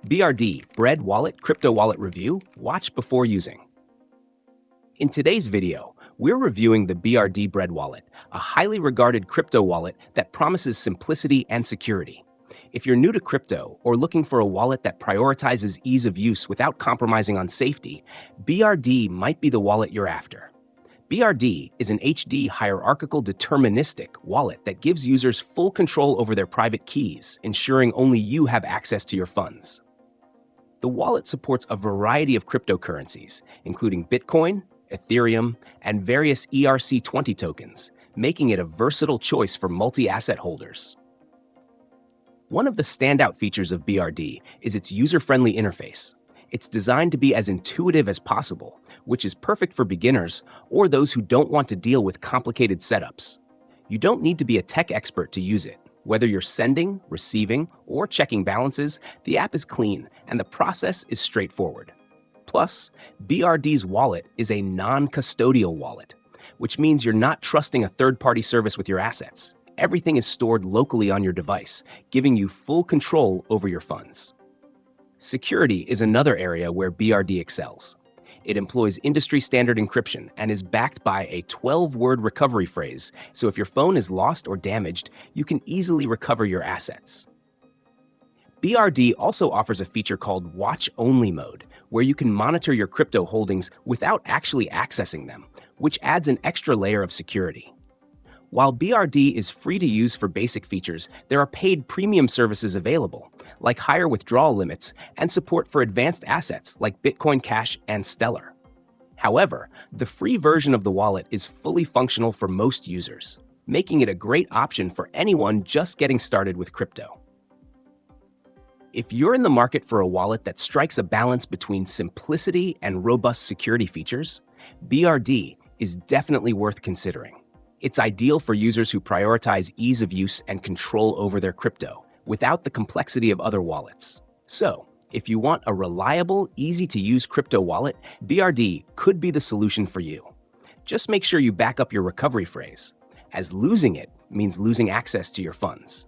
BRD, Bread Wallet Crypto Wallet Review, watch before using. In today's video, we're reviewing the BRD Bread Wallet, a highly regarded crypto wallet that promises simplicity and security. If you're new to crypto or looking for a wallet that prioritizes ease of use without compromising on safety, BRD might be the wallet you're after. BRD is an HD hierarchical deterministic wallet that gives users full control over their private keys, ensuring only you have access to your funds. The wallet supports a variety of cryptocurrencies, including Bitcoin, Ethereum, and various ERC20 tokens, making it a versatile choice for multi-asset holders. One of the standout features of BRD is its user-friendly interface. It's designed to be as intuitive as possible, which is perfect for beginners or those who don't want to deal with complicated setups. You don't need to be a tech expert to use it. Whether you're sending, receiving, or checking balances, the app is clean and the process is straightforward. Plus, BRD's wallet is a non-custodial wallet, which means you're not trusting a third-party service with your assets. Everything is stored locally on your device, giving you full control over your funds. Security is another area where BRD excels. It employs industry-standard encryption and is backed by a 12-word recovery phrase, so if your phone is lost or damaged, you can easily recover your assets. BRD also offers a feature called Watch-Only Mode, where you can monitor your crypto holdings without actually accessing them, which adds an extra layer of security. While BRD is free to use for basic features, there are paid premium services available, like higher withdrawal limits and support for advanced assets like Bitcoin Cash and Stellar. However, the free version of the wallet is fully functional for most users, making it a great option for anyone just getting started with crypto. If you're in the market for a wallet that strikes a balance between simplicity and robust security features, BRD is definitely worth considering. It's ideal for users who prioritize ease of use and control over their crypto, without the complexity of other wallets. So, if you want a reliable, easy-to-use crypto wallet, BRD could be the solution for you. Just make sure you back up your recovery phrase, as losing it means losing access to your funds.